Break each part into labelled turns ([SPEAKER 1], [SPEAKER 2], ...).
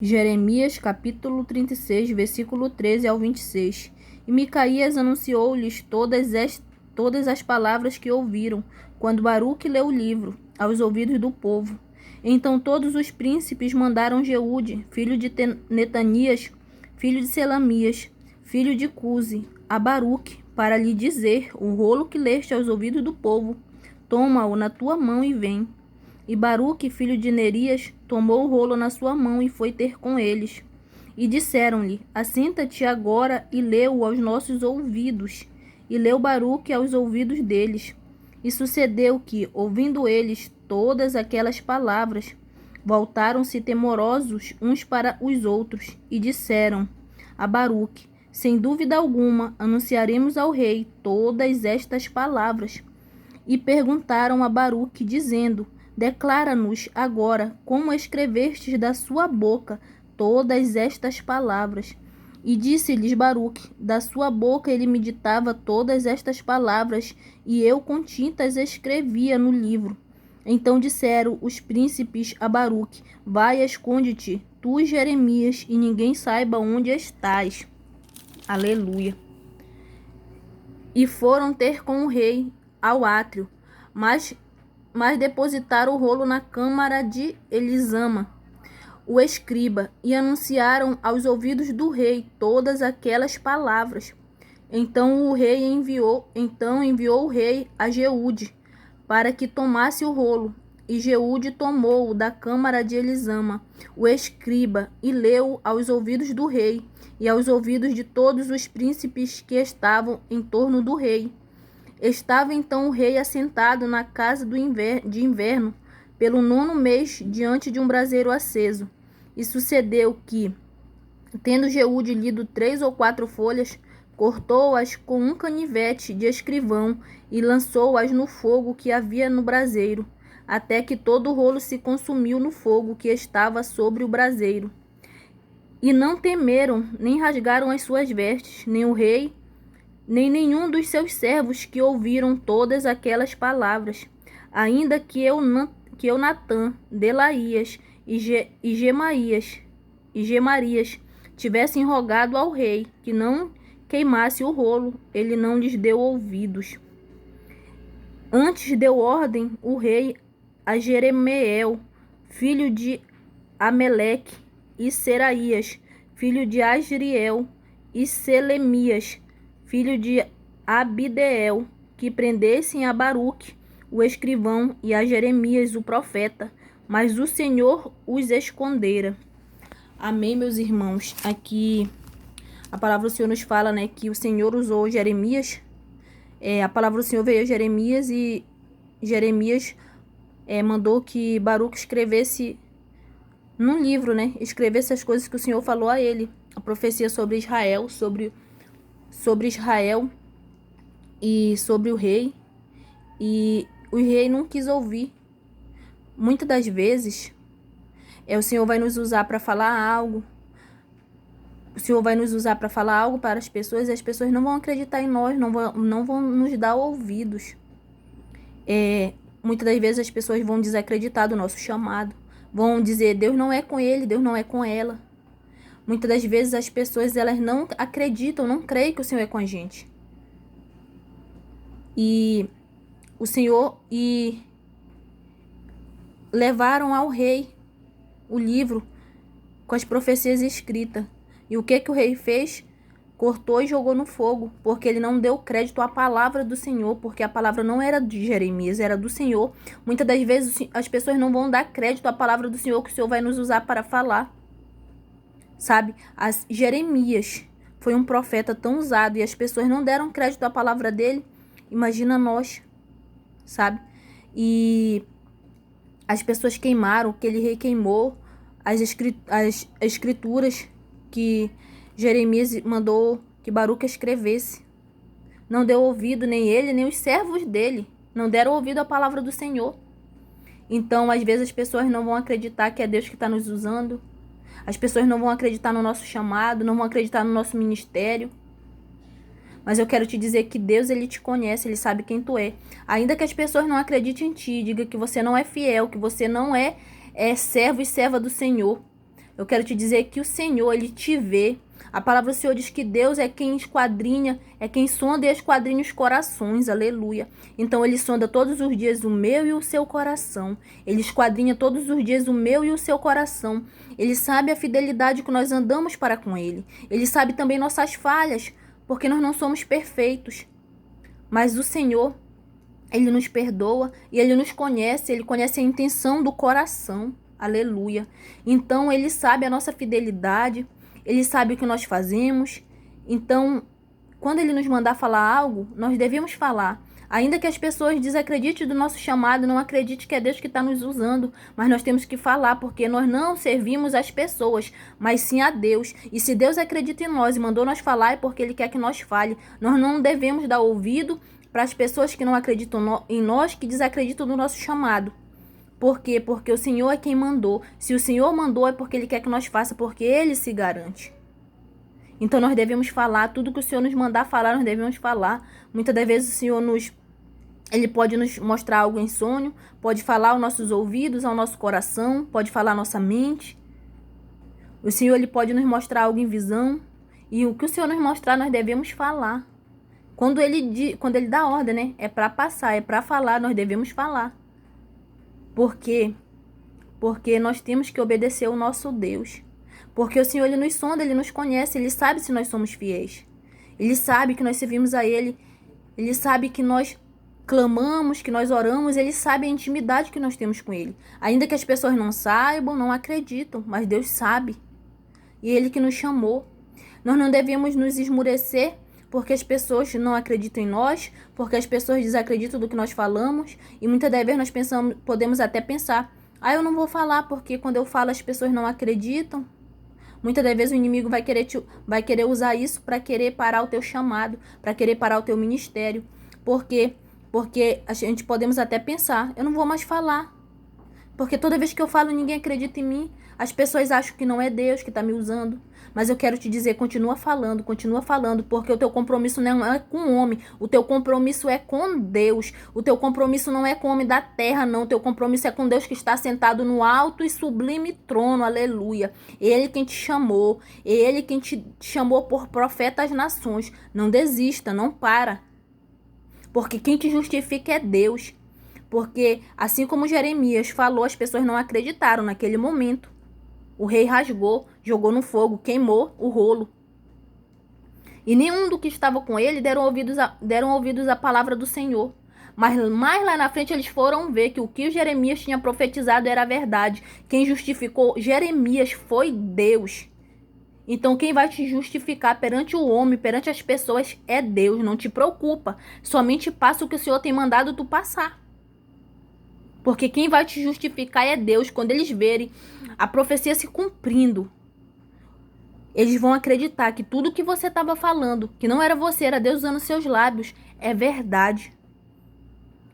[SPEAKER 1] Jeremias capítulo 36, versículo 13 ao 26. E Micaías anunciou-lhes todas as palavras que ouviram, quando Baruque leu o livro, aos ouvidos do povo. Então todos os príncipes mandaram Jeude, filho de Netanias, filho de Selamias, filho de Cusi, a Baruque, para lhe dizer o rolo que leste aos ouvidos do povo. Toma-o na tua mão e vem. E Baruque, filho de Nerias, tomou o rolo na sua mão e foi ter com eles. E disseram-lhe: Assenta-te agora e lê-o aos nossos ouvidos. E leu Baruque aos ouvidos deles. E sucedeu que, ouvindo eles todas aquelas palavras, voltaram-se temorosos uns para os outros, e disseram a Baruque: Sem dúvida alguma, anunciaremos ao rei todas estas palavras. E perguntaram a Baruque, dizendo: Declara-nos agora como escrevestes da sua boca todas estas palavras. E disse-lhes Baruque: Da sua boca ele me ditava todas estas palavras, e eu com tintas escrevia no livro. Então disseram os príncipes a Baruque: Vai, esconde-te, tu, Jeremias, e ninguém saiba onde estás. Aleluia. E foram ter com o rei ao átrio, mas depositaram o rolo na câmara de Elisama, o escriba, e anunciaram aos ouvidos do rei todas aquelas palavras. Então enviou o rei a Jeude, para que tomasse o rolo. E Jeude tomou-o da câmara de Elisama, o escriba, e leu aos ouvidos do rei, e aos ouvidos de todos os príncipes que estavam em torno do rei. Estava então o rei assentado na casa de inverno, pelo 9º mês, diante de um braseiro aceso. E sucedeu que, tendo Jeude lido 3 ou 4 folhas, cortou-as com um canivete de escrivão e lançou-as no fogo que havia no braseiro, até que todo o rolo se consumiu no fogo que estava sobre o braseiro. E não temeram, nem rasgaram as suas vestes, nem o rei, nem nenhum dos seus servos que ouviram todas aquelas palavras, ainda que Eunatã, Delaías e Gemarias tivessem rogado ao rei que não queimasse o rolo, ele não lhes deu ouvidos. Antes deu ordem o rei a Jeremeel, filho de Ameleque, e Seraías, filho de Asriel, e Selemias, filho de Abideel, que prendessem a Baruque, o escrivão, e a Jeremias, o profeta, mas o Senhor os escondera. Amém, meus irmãos. Aqui a palavra do Senhor nos fala, que o Senhor usou Jeremias. A palavra do Senhor veio a Jeremias e Jeremias mandou que Baruque escrevesse num livro, escrevesse as coisas que o Senhor falou a ele. A profecia sobre Israel, sobre Israel e sobre o rei. E o rei não quis ouvir. Muitas das vezes o Senhor vai nos usar para falar algo. O Senhor vai nos usar para falar algo para as pessoas, e as pessoas não vão acreditar em nós, não vão nos dar ouvidos. Muitas das vezes as pessoas vão desacreditar do nosso chamado. Vão dizer: Deus não é com ele, Deus não é com ela. Muitas das vezes as pessoas elas não acreditam, não creem que o Senhor é com a gente. E o Senhor levaram ao rei o livro com as profecias escritas. E o que o rei fez? Cortou e jogou no fogo, porque ele não deu crédito à palavra do Senhor, porque a palavra não era de Jeremias, era do Senhor. Muitas das vezes as pessoas não vão dar crédito à palavra do Senhor que o Senhor vai nos usar para falar. Sabe? Jeremias foi um profeta tão usado e as pessoas não deram crédito à palavra dele. Imagina nós, E as pessoas queimaram, aquele rei queimou as escrituras que Jeremias mandou que Baruque escrevesse. Não deu ouvido, nem ele, nem os servos dele. Não deram ouvido à palavra do Senhor. Então, às vezes, as pessoas não vão acreditar que é Deus que está nos usando. As pessoas não vão acreditar no nosso chamado, não vão acreditar no nosso ministério. Mas eu quero te dizer que Deus, ele te conhece, ele sabe quem tu é. Ainda que as pessoas não acreditem em ti, diga que você não é fiel, que você não é servo e serva do Senhor. Eu quero te dizer que o Senhor, Ele te vê. A palavra do Senhor diz que Deus é quem esquadrinha, é quem sonda e esquadrinha os corações, aleluia. Então Ele sonda todos os dias o meu e o seu coração. Ele esquadrinha todos os dias o meu e o seu coração. Ele sabe a fidelidade que nós andamos para com Ele. Ele sabe também nossas falhas, porque nós não somos perfeitos. Mas o Senhor, Ele nos perdoa e Ele nos conhece, Ele conhece a intenção do coração, aleluia. Então Ele sabe a nossa fidelidade, Ele sabe o que nós fazemos. Então, quando Ele nos mandar falar algo, nós devemos falar. Ainda que as pessoas desacreditem do nosso chamado, não acredite que é Deus que está nos usando, mas nós temos que falar, porque nós não servimos as pessoas, mas sim a Deus. E se Deus acredita em nós e mandou nós falar, é porque Ele quer que nós fale. Nós não devemos dar ouvido para as pessoas que não acreditam em nós, que desacreditam do nosso chamado. Por quê? Porque o Senhor é quem mandou. Se o Senhor mandou, é porque Ele quer que nós faça, porque Ele se garante. Então nós devemos falar, tudo que o Senhor nos mandar falar, nós devemos falar. Muitas das vezes o Senhor Ele pode nos mostrar algo em sonho, pode falar aos nossos ouvidos, ao nosso coração, pode falar à nossa mente. O Senhor, Ele pode nos mostrar algo em visão. E o que o Senhor nos mostrar, nós devemos falar. Quando Ele dá ordem, né? É para passar, é para falar, nós devemos falar. Por quê? Porque nós temos que obedecer ao nosso Deus. Porque o Senhor, Ele nos sonda, Ele nos conhece, Ele sabe se nós somos fiéis. Ele sabe que nós servimos a Ele. Ele sabe que nós clamamos, que nós oramos. Ele sabe a intimidade que nós temos com Ele. Ainda que as pessoas não saibam, não acreditam, mas Deus sabe. E Ele que nos chamou. Nós não devemos nos esmurecer porque as pessoas não acreditam em nós, porque as pessoas desacreditam do que nós falamos. E muitas das vezes nós podemos até pensar, eu não vou falar porque quando eu falo as pessoas não acreditam. Muitas das vezes o inimigo vai querer usar isso para querer parar o teu chamado, para querer parar o teu ministério. Por quê? Porque a gente podemos até pensar, eu não vou mais falar. Porque toda vez que eu falo, ninguém acredita em mim. As pessoas acham que não é Deus que está me usando. Mas eu quero te dizer, continua falando, porque o teu compromisso não é com o homem. O teu compromisso é com Deus. O teu compromisso não é com o homem da terra, não. O teu compromisso é com Deus que está sentado no alto e sublime trono, aleluia. Ele quem te chamou. Ele quem te chamou por profeta às nações. Não desista, não para. Porque quem te justifica é Deus. Porque assim como Jeremias falou, as pessoas não acreditaram naquele momento. O rei rasgou, jogou no fogo, queimou o rolo. E nenhum do que estava com ele deram ouvidos à palavra do Senhor. Mas mais lá na frente eles foram ver que o que Jeremias tinha profetizado era verdade. Quem justificou Jeremias foi Deus. Então quem vai te justificar perante o homem, perante as pessoas, é Deus. Não te preocupa. Somente passa o que o Senhor tem mandado tu passar. Porque quem vai te justificar é Deus. Quando eles verem a profecia se cumprindo, eles vão acreditar que tudo que você estava falando, que não era você, era Deus usando seus lábios, é verdade.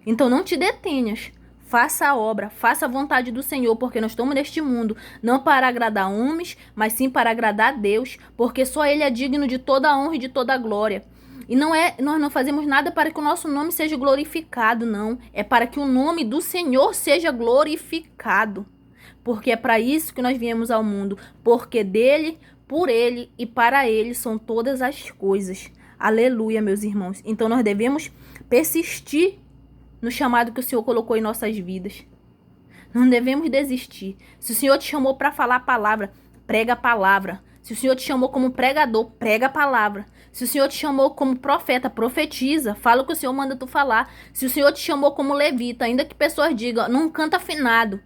[SPEAKER 1] Então não te detenhas. Faça a obra, faça a vontade do Senhor, porque nós estamos neste mundo não para agradar homens, mas sim para agradar a Deus, porque só Ele é digno de toda a honra e de toda a glória. E nós não fazemos nada para que o nosso nome seja glorificado, não. É para que o nome do Senhor seja glorificado. Porque é para isso que nós viemos ao mundo. Porque dele, por ele e para ele são todas as coisas. Aleluia, meus irmãos. Então nós devemos persistir no chamado que o Senhor colocou em nossas vidas. Não devemos desistir. Se o Senhor te chamou para falar a palavra, prega a palavra. Se o Senhor te chamou como pregador, prega a palavra. Se o Senhor te chamou como profeta, profetiza. Fala o que o Senhor manda tu falar. Se o Senhor te chamou como levita, ainda que pessoas digam, não canta afinado.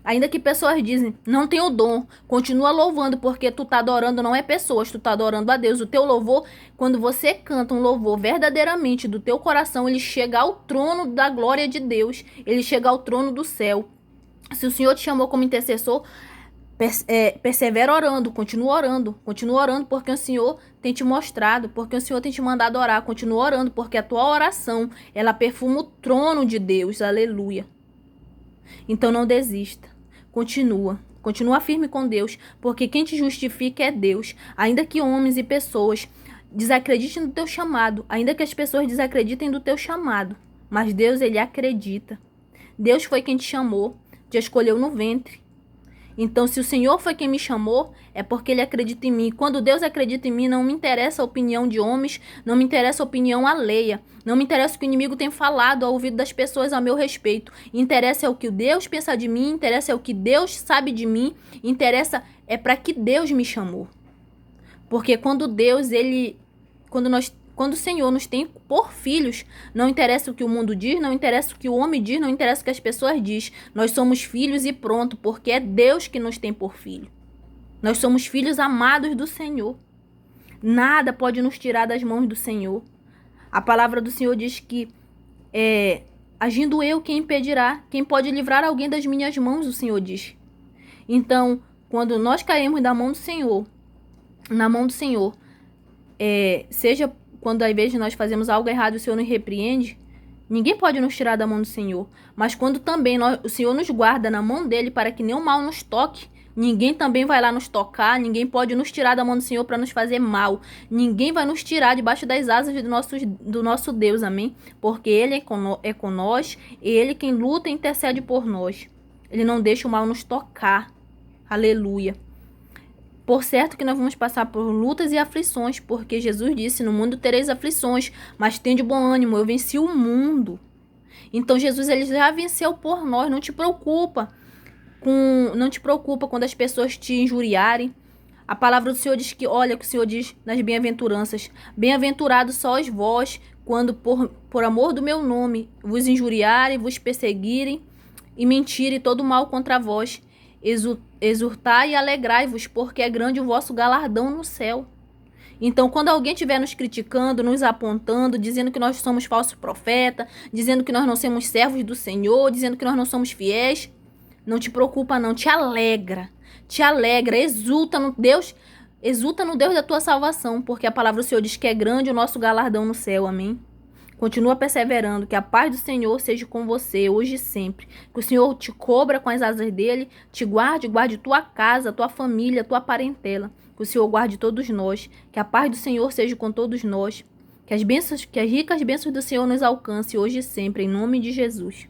[SPEAKER 1] Ainda que pessoas dizem, não tem o dom. Continua louvando, porque tu tá adorando não é pessoas, tu tá adorando a Deus. O teu louvor, quando você canta um louvor verdadeiramente do teu coração, ele chega ao trono da glória de Deus. Ele chega ao trono do céu. Se o Senhor te chamou como intercessor, persevera orando, continua orando, porque o Senhor tem te mostrado, porque o Senhor tem te mandado orar, continua orando, porque a tua oração, ela perfuma o trono de Deus, aleluia. Então não desista, continua firme com Deus, porque quem te justifica é Deus, ainda que homens e pessoas desacreditem do teu chamado, ainda que as pessoas desacreditem do teu chamado, mas Deus, ele acredita. Deus foi quem te chamou, te escolheu no ventre. Então, se o Senhor foi quem me chamou, é porque Ele acredita em mim. Quando Deus acredita em mim, não me interessa a opinião de homens, não me interessa a opinião alheia, não me interessa o que o inimigo tem falado ao ouvido das pessoas a meu respeito. Interessa é o que Deus pensa de mim, interessa é o que Deus sabe de mim, interessa é para que Deus me chamou. Porque quando quando o Senhor nos tem por filhos, não interessa o que o mundo diz, não interessa o que o homem diz, não interessa o que as pessoas dizem. Nós somos filhos e pronto, porque é Deus que nos tem por filho. Nós somos filhos amados do Senhor. Nada pode nos tirar das mãos do Senhor. A palavra do Senhor diz que agindo eu, quem impedirá? Quem pode livrar alguém das minhas mãos, o Senhor diz. Então, quando nós caímos na mão do Senhor, seja quando às vezes nós fazemos algo errado, o Senhor nos repreende, ninguém pode nos tirar da mão do Senhor. Mas quando também o Senhor nos guarda na mão dele para que nenhum mal nos toque, ninguém também vai lá nos tocar, ninguém pode nos tirar da mão do Senhor para nos fazer mal. Ninguém vai nos tirar debaixo das asas do nosso Deus, amém? Porque Ele é com nós, e Ele quem luta e intercede por nós. Ele não deixa o mal nos tocar. Aleluia. Por certo que nós vamos passar por lutas e aflições, porque Jesus disse, no mundo tereis aflições, mas tende bom ânimo, eu venci o mundo. Então Jesus ele já venceu por nós, não te preocupa quando as pessoas te injuriarem. A palavra do Senhor diz que, olha o que o Senhor diz nas bem-aventuranças, bem-aventurados sois vós, quando por amor do meu nome vos injuriarem, vos perseguirem e mentirem todo mal contra vós. Exultai e alegrai-vos, porque é grande o vosso galardão no céu. Então, quando alguém estiver nos criticando, nos apontando, dizendo que nós somos falsos profetas, dizendo que nós não somos servos do Senhor, dizendo que nós não somos fiéis, não te preocupa não, te alegra, exulta no Deus da tua salvação, porque a palavra do Senhor diz que é grande o nosso galardão no céu, amém? Continua perseverando, que a paz do Senhor seja com você, hoje e sempre. Que o Senhor te cobra com as asas dele, te guarde tua casa, tua família, tua parentela. Que o Senhor guarde todos nós, que a paz do Senhor seja com todos nós. Que as ricas bênçãos do Senhor nos alcance hoje e sempre, em nome de Jesus.